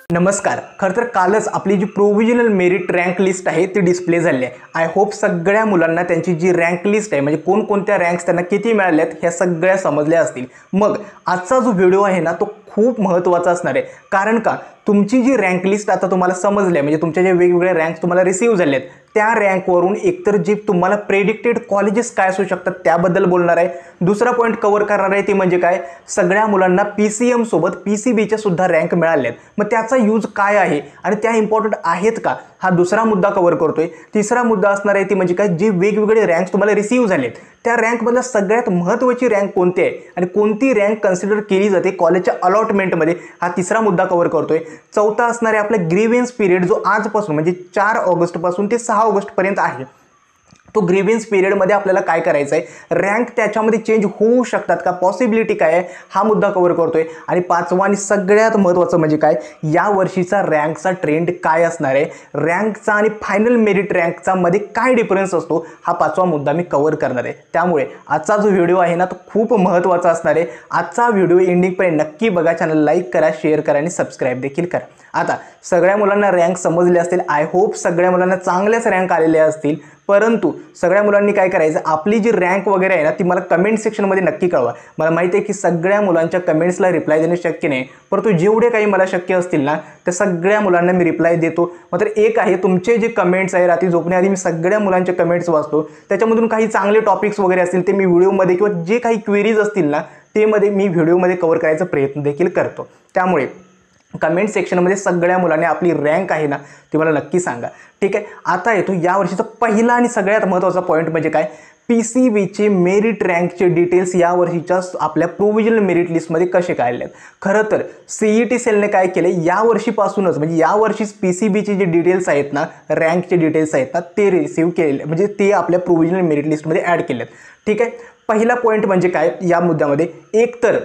नमस्कार. खरं तर कालच आपली जी प्रोव्हिजनल मेरिट रँक लिस्ट आहे ती डिस्प्ले झाली आहे. आय होप सगळ्या मुलांना त्यांची जी रँक लिस्ट आहे म्हणजे कोणकोणत्या रँक्स त्यांना किती मिळाल्यात ह्या सगळ्या समजल्या असतील. मग आजचा जो व्हिडिओ आहे ना तो खूप महत्त्वाचा असणार आहे. कारण का तुमची जी रँक लिस्ट आता तुम्हाला समजली आहे म्हणजे तुमच्या जे वेगवेगळे रँक्स तुम्हाला रिसीव्ह झाले आहेत त्या रँकवरून एकतर जे तुम्हाला प्रेडिक्टेड कॉलेजेस काय असू शकतात त्याबद्दल बोलणार आहे. दुसरा पॉईंट कव्हर करणार आहे ते म्हणजे काय सगळ्या मुलांना PCM सोबत PCBच्या सुद्धा रँक मिळाले आहेत. मग त्याचा यूज काय आहे आणि त्या इम्पॉर्टंट आहेत का हा दुसरा मुद्दा कव्हर करतोय. तिसरा मुद्दा असणार आहे ती म्हणजे काय जे वेगवेगळे रँक्स तुम्हाला रिसीव्ह झालेत त्या रँकमधला सगळ्यात महत्त्वाची रँक कोणती आहे आणि कोणती रँक कन्सिडर केली जाते कॉलेजच्या अलॉटमेंटमध्ये हा तिसरा मुद्दा कव्हर करतोय. चौथा असणार आहे आपला ग्रीव्हन्स पिरियड जो आजपासून म्हणजे 4 ऑगस्टपासून ते 6 ऑगस्टपर्यंत आहे. तो ग्रीव्हन्स पिरियडमध्ये आपल्याला काय करायचं आहे रँक त्याच्यामध्ये चेंज होऊ शकतात का पॉसिबिलिटी काय आहे हा मुद्दा कव्हर करतोय. आणि पाचवा आणि सगळ्यात महत्त्वाचं म्हणजे काय या वर्षीचा रँकचा ट्रेंड काय असणार आहे रँकचा आणि फायनल मेरिट रँकचा मध्ये काय डिफरन्स असतो हा पाचवा मुद्दा मी कव्हर करणार आहे. त्यामुळे आजचा जो व्हिडिओ आहे ना तो खूप महत्त्वाचा असणार आहे. आजचा व्हिडिओ एंडिंगपर्यंत नक्की बघा. चॅनल लाईक करा, शेअर करा आणि सबस्क्राईब देखील करा. आता सगळ्या मुलांना रँक समजले असतील. आय होप सगळ्या मुलांना चांगल्याच रँक आलेले असतील. परंतु सगळ्या मुलांनी काय करायचं आपली जी रँक वगैरे आहे ना ती मला कमेंट सेक्शनमध्ये नक्की कळवा. मला माहिती आहे की सगळ्या मुलांच्या कमेंट्सला रिप्लाय देणे शक्य नाही परंतु जेवढे काही मला शक्य असतील ना त्या सगळ्या मुलांना मी रिप्लाय देतो. मात्र एक आहे तुमचे जे कमेंट्स आहे रात्री झोपण्याआधी मी सगळ्या मुलांचे कमेंट्स वाचतो. त्याच्यामधून काही चांगले टॉपिक्स वगैरे असतील ते मी व्हिडिओमध्ये किंवा जे काही क्वेरीज असतील ना ते मी व्हिडिओमध्ये कव्हर करायचा प्रयत्न देखील करतो. त्यामुळे कमेंट सेक्शनमध्ये सगळ्या मुलांनी आपली रँक आहे ना ती मला नक्की सांगा. ठीक आहे. आता येतो या वर्षीचा पहिला आणि सगळ्यात महत्त्वाचा पॉईंट म्हणजे काय PCBचे मेरिट रँकचे डिटेल्स या वर्षीच्या आपल्या प्रोव्हिजनल मेरिट लिस्टमध्ये कसे काय आले आहेत. खरं तर CET सेलने काय केले या वर्षीपासूनच म्हणजे या वर्षीच PCBचे जे डिटेल्स आहेत ना रँकचे डिटेल्स आहेत ना ते रिसीव्ह केले म्हणजे ते आपल्या प्रोव्हिजनल मेरिट लिस्टमध्ये ॲड केलेत. ठीक आहे. पहिला पॉईंट म्हणजे काय या मुद्द्यामध्ये एकतर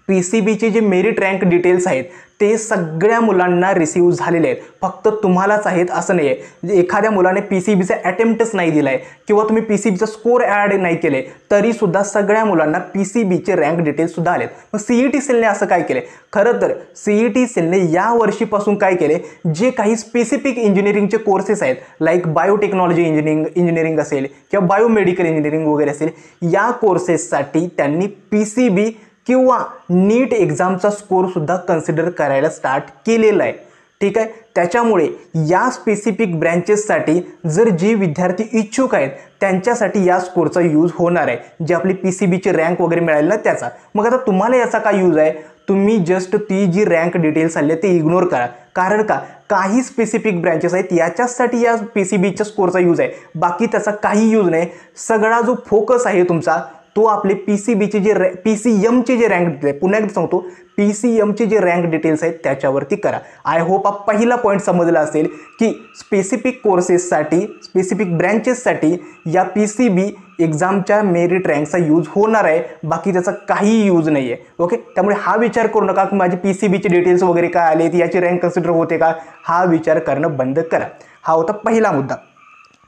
PCBचे जे मेरिट रँक डिटेल्स आहेत ते सगळ्या मुलांना रिसीव्ह झालेले आहेत. फक्त तुम्हालाच आहेत असं नाही आहे. एखाद्या मुलाने PCBचा अटेम्प्टच नाही दिला आहे किंवा तुम्ही PCBचा स्कोर ॲड नाही केले तरीसुद्धा सगळ्या मुलांना PCBचे रँक डिटेल्ससुद्धा आलेत. मग CET सेलने असं काय केले खरं तर CET सेलने या वर्षीपासून काय केले जे काही स्पेसिफिक इंजिनिअरिंगचे कोर्सेस आहेत लाईक बायोटेक्नॉलॉजी इंजिनिअरिंग असेल किंवा बायोमेडिकल इंजिनिअरिंग वगैरे असेल या कोर्सेससाठी त्यांनी PCB किंवा नीट एक्झामचा स्कोरसुद्धा कन्सिडर करायला स्टार्ट केलेला आहे. ठीक आहे. त्याच्यामुळे या स्पेसिफिक ब्रँचेससाठी जर जे विद्यार्थी इच्छुक आहेत त्यांच्यासाठी या स्कोरचा यूज होणार आहे जे आपली PCBची रँक वगैरे मिळाली ना त्याचा. मग आता तुम्हाला याचा काय यूज आहे तुम्ही जस्ट ती जी रँक डिटेल्स आले ते इग्नोर करा. कारण का काही स्पेसिफिक ब्रँचेस आहेत याच्यासाठी या PCBच्या स्कोरचा यूज आहे. बाकी त्याचा काही यूज नाही. सगळा जो फोकस आहे तुमचा तो आपले PCBचे जे PCMचे जे रँक डिटेल्स पुन्हा एकदा सांगतो PCMचे जे रँक डिटेल्स आहेत त्याच्यावरती करा. आय होप हा पहिला पॉईंट समजला असेल की स्पेसिफिक कोर्सेससाठी स्पेसिफिक ब्रँचेससाठी या PCB एक्झामच्या मेरिट रँकचा यूज होणार आहे. बाकी त्याचा काही यूज नाही आहे. ओके. त्यामुळे हा विचार करू नका की माझे PCBचे डिटेल्स वगैरे काय आले याची रँक कन्सिडर होते का हा विचार करणं बंद करा. हा होता पहिला मुद्दा.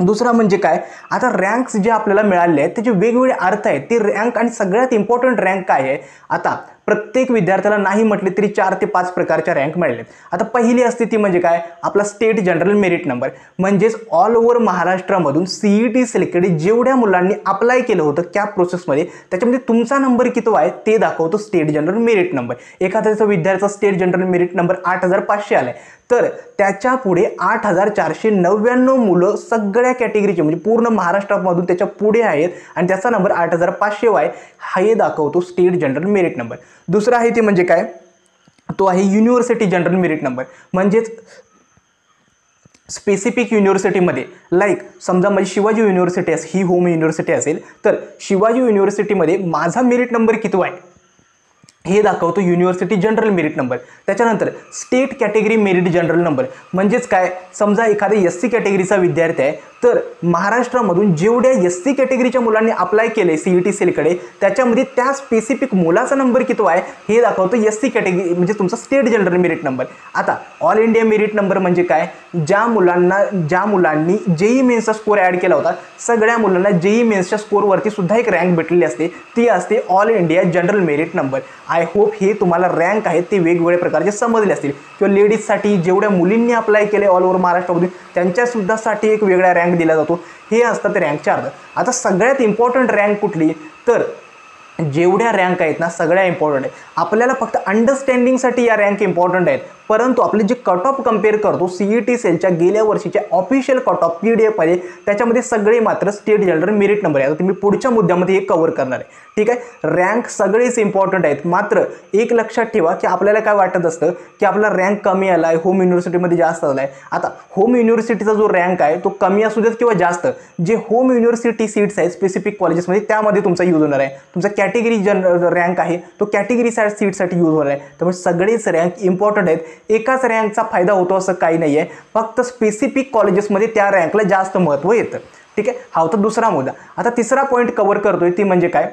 दुसरा म्हणजे काय आता रँक्स जे आपल्याला मिळाले आहेत त्याचे वेगवेगळे अर्थ आहेत. ते रँक आणि सगळ्यात इम्पॉर्टंट रँक काय आहे आता प्रत्येक विद्यार्थ्याला नाही म्हटले तरी 4 ते 5 प्रकारच्या रँक मिळालेत. आता पहिली असते ती म्हणजे काय आपला स्टेट जनरल मेरिट नंबर म्हणजेच ऑल ओव्हर महाराष्ट्रामधून CET सेलकडे जेवढ्या मुलांनी अप्लाय केलं होतं त्या प्रोसेसमध्ये त्याच्यामध्ये तुमचा नंबर किती आहे ते दाखवतो स्टेट जनरल मेरिट नंबर. एखाद्याचा विद्यार्थ्याचा स्टेट जनरल मेरिट नंबर 8500 आलाय तर त्याच्या पुढे 8499 मुलं सगळ्या कॅटेगरीचे म्हणजे पूर्ण महाराष्ट्रामधून त्याच्या पुढे आहेत आणि त्याचा नंबर 8500 आहे हे दाखवतो स्टेट जनरल मेरिट नंबर. दुसरा आहे ते म्हणजे काय तो आहे युनिव्हर्सिटी जनरल मेरिट नंबर म्हणजेच स्पेसिफिक युनिव्हर्सिटीमध्ये लाईक समजा माझी शिवाजी युनिव्हर्सिटी ही होम युनिव्हर्सिटी असेल तर शिवाजी युनिव्हर्सिटीमध्ये माझा मेरिट नंबर किती आहे हे दाखवतो युनिव्हर्सिटी जनरल मेरिट नंबर. त्याच्यानंतर state category merit general number म्हणजेच काय समजा एखादा SC कॅटेगरीचा विद्यार्थी आहे तर महाराष्ट्रामधून जेवढ्या SC कॅटेगरीच्या मुलांनी अप्लाय केले CET सेलकडे त्याच्यामध्ये त्या स्पेसिफिक मुलाचा नंबर किती आहे हे दाखवतो SC कॅटेगरी म्हणजे तुमचा स्टेट जनरल मेरिट नंबर. आता ऑल इंडिया मेरिट नंबर म्हणजे काय ज्या मुलांनी JEE मेन्सचा स्कोर ॲड केला होता सगळ्या मुलांना JEE मेन्सच्या स्कोरवरती सुद्धा एक रँक भेटलेली असते ती असते all India general merit number. I hope हे तुम्हाला रँक आहेत ते वेगवेगळ्या प्रकारचे समजले असतील, किंवा लेडीजसाठी जेवढ्या मुलींनी अप्लाय केले ऑल ओव्हर महाराष्ट्रामध्ये त्यांच्यासुद्धासाठी एक वेगळा रँक दिला जातो. हे असतात रँकचे अर्थ. आता सगळ्यात इम्पॉर्टंट रँक कुठली, तर जेवढ्या रँक आहेत ना सगळ्या इम्पॉर्टंट आहेत. आपल्याला फक्त अंडरस्टँडिंगसाठी या रँक इम्पॉर्टंट आहेत, परंतु आपले जे कट ऑफ कम्पेअर करतो CET सेलच्या गेल्या वर्षीच्या ऑफिशियल कट ऑफ PDF आहे त्याच्यामध्ये सगळे मात्र स्टेट जनरल मेरिट नंबर आहे. आता तुम्ही पुढच्या मुद्द्यामध्ये हे कव्हर करणार आहे. ठीक आहे, रँक सगळेच इम्पॉर्टंट आहेत. मात्र एक लक्षात ठेवा की आपल्याला काय वाटत असतं की आपला रँक कमी आला आहे, होम युनिव्हर्सिटीमध्ये जास्त आला आहे. आता होम युनिव्हर्सिटीचा जो रँक आहे तो कमी असू देत किंवा जास्त, जे होम युनिव्हर्सिटी सीट्स आहेत स्पेसिफिक कॉलेजेसमध्ये त्यामध्ये तुमचा यूज होणार आहे. तुमचा कॅटेगरी रँक आहे तो कॅटेगरी सीटसाठी यूज होणार आहे. त्यामुळे सगळेच रँक इम्पॉर्टंट आहेत. एकाच रँकचा फायदा होतो असं काही नाही आहे, फक्त स्पेसिफिक कॉलेजेसमध्ये त्या रँकला जास्त महत्त्व येतं. ठीक आहे, हा होता दुसरा मुद्दा. आता तिसरा पॉईंट कव्हर करतोय ती म्हणजे काय,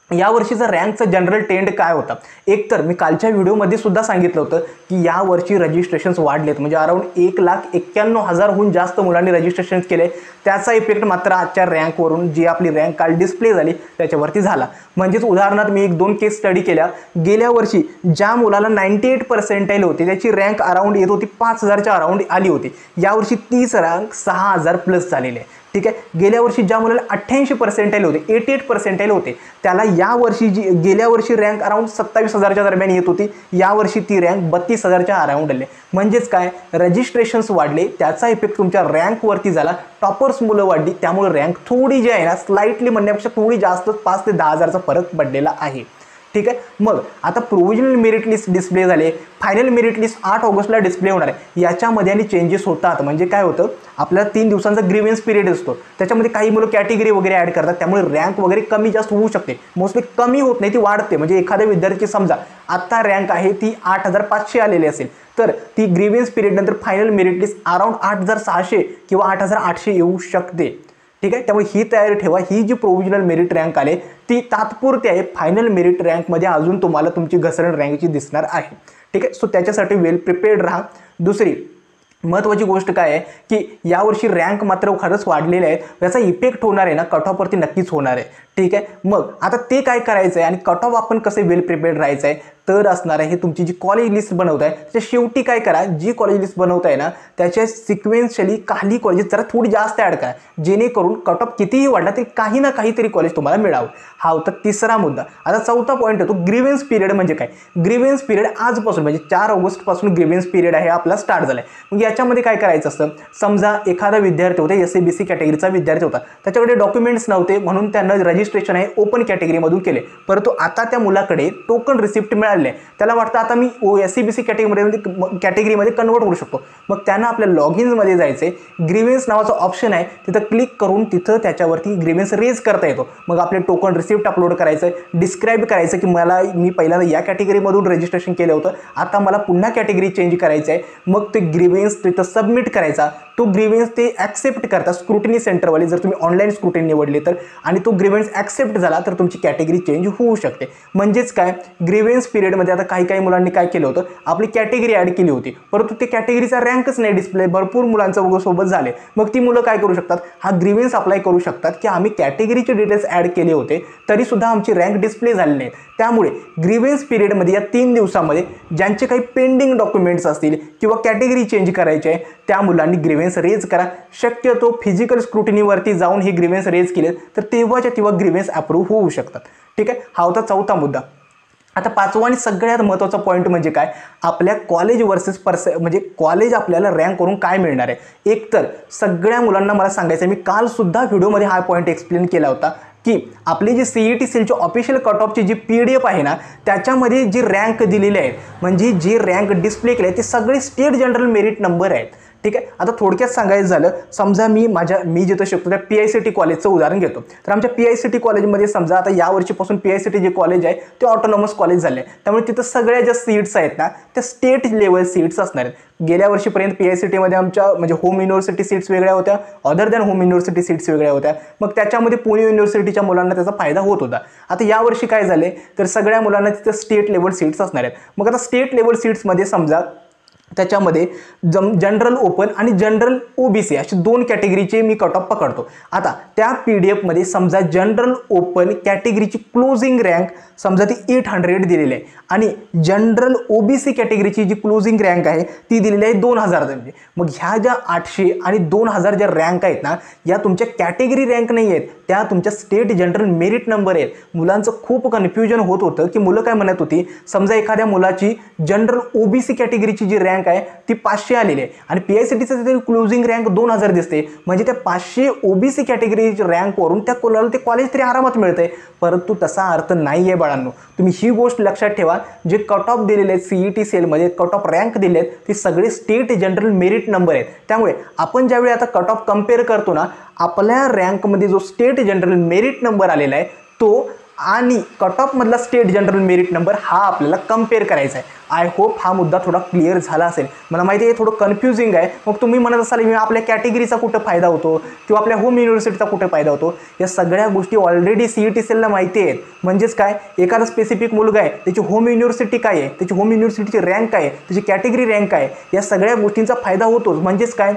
या वर्षीचा रँकचा जनरल ट्रेंड काय होता. एक तर मी कालच्या व्हिडिओमध्ये सुद्धा सांगितलं होतं की या वर्षी रजिस्ट्रेशन्स वाढलेत, म्हणजे अराउंड 1,91,000हून जास्त मुलांनी रजिस्ट्रेशन केले. त्याचा इफेक्ट मात्र आजच्या रँकवरून जी आपली रँक काल डिस्प्ले झाली त्याच्यावरती झाला. म्हणजेच उदाहरणार्थ मी 1-2 केस स्टडी केल्या. गेल्या वर्षी ज्या मुलाला 98% होते त्याची रँक अराउंड येत होती 5,000च्या अराउंड आली होती. यावर्षी 30 रँक 6,000+ झालेले आहे. ठीक आहे, गेल्या वर्षी ज्या मुलाला 88% होते 88% होते त्याला या वर्षी गेल्या वर्षी रँक अराउंड 27,000च्या दरम्यान येत होती. यावर्षी ती रँक 32,000च्या अराउंड आले. म्हणजेच काय, रजिस्ट्रेशन्स वाढले त्याचा इफेक्ट तुमच्या रँकवरती झाला. टॉपर्स मुलं वाढली त्यामुळे रँक थोडी जी आहे ना स्लाइटली म्हणण्यापेक्षा थोडी जास्त 5,000 ते 10,000चा फरक पडलेला आहे. ठीक आहे, मग आता प्रोव्हिजनल मेरिट लिस्ट डिस्प्ले झाले, फायनल मेरिट लिस्ट 8 ऑगस्टला डिस्प्ले होणार आहे. याच्यामध्ये आणि चेंजेस होतात. म्हणजे काय होतं, आपल्याला 3 दिवसांचा ग्रीव्हन्स पिरियड असतो, त्याच्यामध्ये काही मुलं कॅटेगरी वगैरे ॲड करतात त्यामुळे रँक वगैरे कमी जास्त होऊ शकते. मोस्टली कमी होत नाही, ती वाढते. म्हणजे एखाद्या विद्यार्थी समजा आत्ता रँक आहे ती 8,500 आलेली असेल तर ती ग्रीव्हन्स पिरियड नंतर फायनल मेरिट लिस्ट अराउंड 8,600 किंवा 8,800 येऊ शकते. ठीक आहे, त्यामुळे ही तयारी ठेवा. ही जी प्रोव्हिजनल मेरिट रँक आले ती तात्पुरती आहे. फायनल मेरिट रँकमध्ये अजून तुम्हाला तुमची घसरण रँकची दिसणार आहे. ठीक आहे, सो त्याच्यासाठी वेल प्रिपेअर्ड राहा. दुसरी महत्त्वाची गोष्ट काय आहे की यावर्षी रँक मात्र खरंच वाढलेले आहेत, याचा इफेक्ट होणार आहे ना कट ऑफवरती नक्कीच होणार आहे. ठीक आहे, मग आता ते काय करायचं आहे आणि कट ऑफ आपण कसे वेल प्रिपेअर्ड राहायचं आहे तर असणार आहे. हे तुमची जी कॉलेज लिस्ट बनवताय त्याच्या शेवटी काय करा, जी कॉलेज लिस्ट बनवताय ना त्याच्या सिक्वेन्शियली काही कॉलेजेस जरा थोडी जास्त ॲड करा, जेणेकरून कट ऑफ कितीही वाढला तरी काही ना काहीतरी कॉलेज तुम्हाला मिळावं. हा होता तिसरा मुद्दा. आता चौथा पॉईंट होतो ग्रीव्हन्स पिरियड. म्हणजे काय, ग्रीव्हन्स पिरियड आजपासून म्हणजे 4 ऑगस्टपासून ग्रीव्हन्स पिरियड आहे आपला स्टार्ट झाला आहे. मग याच्यामध्ये काय करायचं असतं, समजा एखादा विद्यार्थी होता SABC कॅटेगरीचा विद्यार्थी होता, त्याच्याकडे डॉक्युमेंट्स नव्हते म्हणून त्यांना रजिस्ट्रेशन आहे ओपन कॅटेगरीमधून केले, परंतु आता त्या मुलाकडे टोकन रिसिप्ट मिळाले. त्याला वाटतं आता मी SABC कॅटेगरीमध्ये कन्वर्ट करू शकतो. मग त्यांना आपल्या लॉगिन्समध्ये जायचे, ग्रीव्हन्स नावाचा ऑप्शन आहे तिथं क्लिक करून तिथं त्याच्यावरती ग्रीव्हन्स रेज करता येतो. मग आपले टोकन रिसिप्ट अपलोड करायचं, डिस्क्राईब करायचं की मी पहिल्यांदा या कॅटेगरीमधून रजिस्ट्रेशन केलं होतं, आता मला पुन्हा कॅटेगरी चेंज करायचं आहे. मग ते ग्रीव्हन्स तिथं सबमिट करायचा. तो ग्रीव्हन्स ते ॲक्सेप्ट करतात स्क्रुटिनी सेंटरवाले, जर तुम्ही ऑनलाईन स्क्रुटिनी निवडली तर, आणि तो ग्रीव्हन्स ॲक्सेप्ट झाला तर तुमची कॅटेगरी चेंज होऊ शकते. म्हणजेच काय, ग्रीव्हन्स पिरियडमध्ये आता काही मुलांनी काय केलं होतं, आपली कॅटेगरी ॲड केली होती परंतु ते कॅटेगरीचा रँकच नाही डिस्प्ले, भरपूर मुलांचं सोबत झाले. मग ती मुलं काय करू शकतात, हा ग्रीव्हन्स अप्लाय करू शकतात की आम्ही कॅटेगरीचे डिटेल्स ॲड केले होते तरीसुद्धा आमची रँक डिस्प्ले झाली नाही. त्यामुळे ग्रीव्हन्स पिरियडमध्ये या 3 दिवसामध्ये ज्यांचे काही पेंडिंग डॉक्युमेंट्स असतील किंवा कॅटेगरी चेंज करायचे आहे त्या मुलांनी ग्रीव्हन्स रेज करा. शक्यतो फिजिकल स्क्रुटिनीवरती जाऊन हे ग्रीव्हन्स रेज केले तर तेव्हाच्या तेव्हा ग्रीव्हन्स अप्रूव्ह होऊ शकतात. ठीक आहे, हा होता चौथा मुद्दा. आता पाचवा आणि सगळ्यात महत्त्वाचा पॉईंट म्हणजे काय, आपल्या कॉलेज वर्सेस म्हणजे कॉलेज आपल्याला रँक करून काय मिळणार आहे. एक तर सगळ्या मुलांना मला सांगायचं आहे, मी कालसुद्धा व्हिडिओमध्ये हा पॉईंट एक्सप्लेन केला होता की आपली जी CET सेलची ऑफिशियल कट ऑफची जी PDF आहे ना त्याच्यामध्ये जी रँक दिलेली आहे, म्हणजे जे रँक डिस्प्ले केले ते सगळे स्टेट जनरल मेरिट नंबर आहेत. ठीक आहे, आता थोडक्यात सांगायचं झालं, समजा मी जिथं शिकतो त्या PICT कॉलेजचं उदाहरण घेतो. तर आमच्या PICT कॉलेजमध्ये समजा आता या वर्षीपासून PICT जे कॉलेज आहे ते ऑटोनॉमस कॉलेज झाले आहे, त्यामुळे तिथं सगळ्या ज्या सीट्स आहेत ना त्या स्टेट लेवल सीट्स असणार आहेत. गेल्या वर्षीपर्यंत PICTमध्ये आमच्या म्हणजे होम युनिव्हर्सिटी सीट्स वेगळ्या होत्या, other than home university seats वेगळ्या होत्या. मग त्याच्यामध्ये पुणे युनिव्हर्सिटीच्या मुलांना त्याचा फायदा होत होता. आता यावर्षी काय झाले तर सगळ्या मुलांना तिथं स्टेट लेवल सीट्स असणार आहेत. मग आता स्टेट लेवल सीट्समध्ये समजा त्याच्यामध्ये जनरल ओपन आणि जनरल OBC अशी 2 कॅटेगरीचे मी कट ऑफ पकडतो. आता त्या PDF मध्ये समजा जनरल ओपन कॅटेगरीची क्लोजिंग रँक समजा ती 800 दिलेली आहे आणि जनरल OBC कॅटेगरीची जी क्लोजिंग रँक आहे ती दिलेली आहे 2000 म्हणजे मग ह्या ज्या 800 आणि 2000 ज्या रँक आहेत ना या तुमच्या कॅटेगरी रँक नाही आहेत, त्या तुमच्या स्टेट जनरल मेरिट नंबर आहेत. मुलांचं खूप कन्फ्युजन होत होतं की मुलं काय म्हणत होती, समजा एखाद्या मुलाची जनरल OBC कॅटेगरीची जी रँक आहे ती 500 आलेली आहे आणि PICTचं क्लोजिंग रँक 2000 दिसते, म्हणजे त्या 500 OBC कॅटेगरीची रँकवरून त्या कोणाला ते कॉलेज तरी आरामात मिळतंय. परंतु तसा अर्थ नाही आहे बाळांनो. तुम्ही ही गोष्ट लक्षात ठेवा, जे कट ऑफ दिलेले आहेत CET सेलमध्ये कट ऑफ रँक दिले आहेत ती सगळे स्टेट जनरल मेरिट नंबर आहेत. त्यामुळे आपण ज्यावेळी आता कट ऑफ कम्पेअर करतो ना, आपल्या रँकमध्ये जो स्टेट जनरल मेरिट नंबर आलेला आहे तो आणि कट ऑफ मधला स्टेट जनरल मेरिट नंबर हा आपल्याला कम्पेअर करायचा आहे. आय होप हा मुद्दा थोडा क्लिअर झाला असेल. मला माहिती आहे थोडं कन्फ्युजिंग आहे. मग तुम्ही म्हणत असाल आपल्या कॅटेगरीचा कुठं फायदा होतो किंवा आपल्या होम युनिव्हर्सिटीचा कुठे फायदा होतो, या सगळ्या गोष्टी ऑलरेडी CET सेलला माहिती आहेत. म्हणजेच काय, एखादा स्पेसिफिक मुलगा आहे त्याची होम युनिव्हर्सिटी काय आहे, त्याची होम युनिव्हर्सिटीची रँक काय आहे, त्याची कॅटेगरी रँक काय आहे, या सगळ्या गोष्टींचा फायदा होतोच. म्हणजेच काय,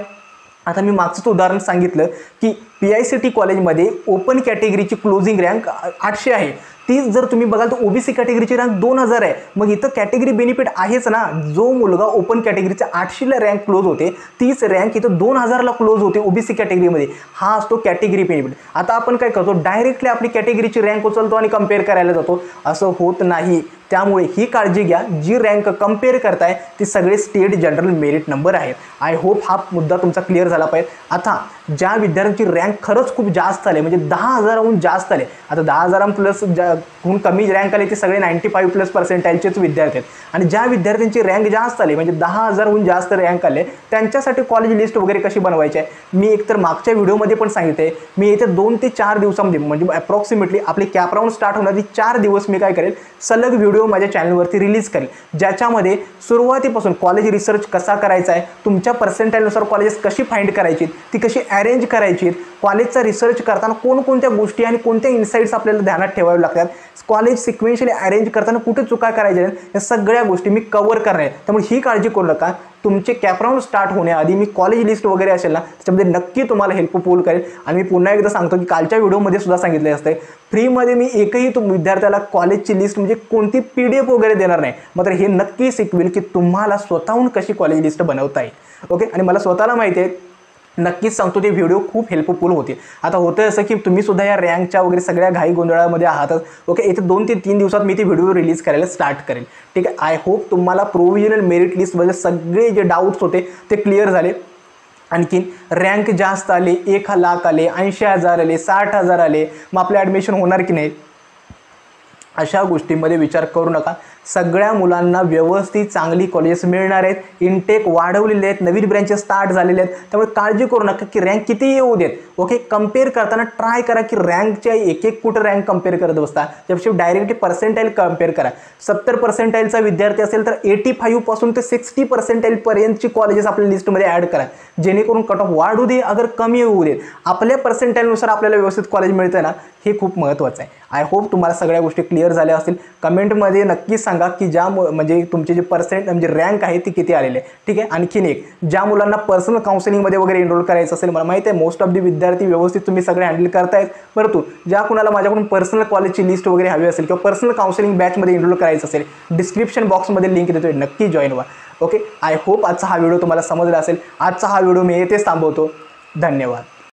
आता मी मागचंच उदाहरण सांगितलं की PICT कॉलेजमध्ये ओपन कॅटेगरीची क्लोजिंग रँक 800 आहे, तीच जर तुम्ही बघाल तर OBC कॅटेगरीची रँक 2000 आहे. मग इथं कॅटेगरी बेनिफिट आहेच ना. जो मुलगा ओपन कॅटेगरीच्या 800ला रँक क्लोज होते तीच रँक इथं 2000ला क्लोज होते OBC कॅटेगरीमध्ये. हा असतो कॅटेगरी बेनिफिट. आता आपण काय करतो, डायरेक्टली आपली कॅटेगरीची रँक उचलतो आणि कम्पेअर करायला जातो, असं होत नाही. त्यामुळे ही काळजी घ्या, जी रँक कम्पेअर करताय ती सगळे स्टेट जनरल मेरिट नंबर आहेत. आय होप हा मुद्दा तुमचा क्लिअर झाला पाहिजे. आता ज्या विद्यार्थ्यांची रँक खरंच खूप जास्त आले, म्हणजे 10,000हून जास्त आले, आता 10,000 प्लस ज्याहून कमी रँक आले ते सगळे 95+% विद्यार्थी आहेत. आणि ज्या विद्यार्थ्यांची रँक जास्त आले म्हणजे 10,000हून जास्त रँक आले त्यांच्यासाठी कॉलेज लिस्ट वगैरे कशी बनवायची आहे मी एकतर मागच्या व्हिडिओमध्ये पण सांगितले. मी येत्या 2 ते 4 दिवसामध्ये म्हणजे अप्रॉक्सिमेटली आपले कॅप राऊंड स्टार्ट होण्याआधी 4 दिवस मी काय करेल, सलग व्हिडिओ माझ्या चॅनलवरती रिलीज करेल, ज्याच्यामध्ये सुरुवातीपासून कॉलेज रिसर्च कसा करायचा आहे, तुमच्या पर्सेंटाईलनुसार कॉलेजेस कशी फाइंड करायची, ती कशी अरेंज करायची, कॉलेजचा रिसर्च करताना कोणकोणत्या गोष्टी आणि कोणत्या इन्साइट्स आपल्याला ध्यानात ठेवावे लागतात, कॉलेज सिक्वेन्शियली अरेंज करताना कुठे चुका करायच्या आहेत, या सगळ्या गोष्टी मी कव्हर करणार आहे. त्यामुळे ही काळजी करू नका. तुमचे कॅप राऊंड स्टार्ट होण्याआधी मी कॉलेज लिस्ट वगैरे असेल ना त्याच्यामध्ये नक्की तुम्हाला हेल्पफुल करेल. आणि मी पुन्हा एकदा सांगतो की कालच्या व्हिडिओमध्ये सुद्धा सांगितले असते, फ्रीमध्ये मी एकही विद्यार्थ्याला कॉलेजची लिस्ट म्हणजे कोणती PDF वगैरे देणार नाही, मात्र हे नक्की शिकवेल की तुम्हाला स्वतःहून कशी कॉलेज लिस्ट बनवता येईल. ओके, आणि मला स्वतःला माहिती आहे, नक्कीच सांगतो ते व्हिडिओ खूप हेल्पफुल होते. आता होतं असं की तुम्ही सुद्धा या रँकच्या वगैरे सगळ्या घाई गोंधळामध्ये आहातच. ओके, येथे 2 ते 3 दिवसात मी ती व्हिडिओ रिलीज करायला स्टार्ट करेन. ठीक आहे, आय होप तुम्हाला प्रोव्हिजनल मेरिट लिस्टमध्ये सगळे जे डाऊट्स होते ते क्लिअर झाले. आणखीन रँक जास्त आले, 1,00,000 आले, 80,000 आले, 60,000 आले, मग आपले ॲडमिशन होणार की नाही, अशा गोष्टींमध्ये विचार करू नका. सगळ्या मुलांना व्यवस्थित चांगली कॉलेजेस मिळणार आहेत. इनटेक वाढवलेले आहेत, नवीन ब्रँचेस स्टार्ट झालेले आहेत. त्यामुळे काळजी करू नका की रँक किती येऊ देत. ओके, कम्पेअर करताना ट्राय करा की रँकच्या एक कुठं रँक कम्पेअर करत बसता, त्यापेक्षा डायरेक्टली पर्सेंटाईल कम्पेअर करा. 70% विद्यार्थी असेल तर 85 पासून ते 60% पर्यंतची कॉलेजेस आपल्या लिस्टमध्ये ॲड करा, जेणेकरून कट ऑफ वाढू दे अगर कमी होऊ देत, आपल्या पर्सेंटाईलनुसार आपल्याला व्यवस्थित कॉलेज मिळतं ना, हे खूप महत्त्वाचं आहे. आय होप तुम्हाला सगळ्या गोष्टी क्लिअर झाल्या असतील. कमेंटमध्ये नक्की सांगा की ज्या म्हणजे तुमचे जे म्हणजे रँक आहे ती किती आलेले आहे. ठीक आहे, आणखीन एक, ज्या मुलांना पर्सनल काउन्सिलिंगमध्ये वगैरे एनरोल करायचं असेल, मला माहिती आहे मोस्ट ऑफ द विद्यार्थी व्यवस्थित तुम्ही सगळे हँडल करतायत, परंतु ज्या कुणाला माझ्याकडून पर्सनल कॉलेजची लिस्ट वगैरे हवी असेल किंवा पर्सनल काउन्सिलिंग बॅचमध्ये एनरोल करायचं असेल, डिस्क्रिप्शन बॉक्समध्ये लिंक देतोय, नक्की जॉईन व्हा. ओके, आय होप आजचा हा व्हिडिओ तुम्हाला समजला असेल. आजचा हा व्हिडिओ मी येथेच थांबवतो. धन्यवाद.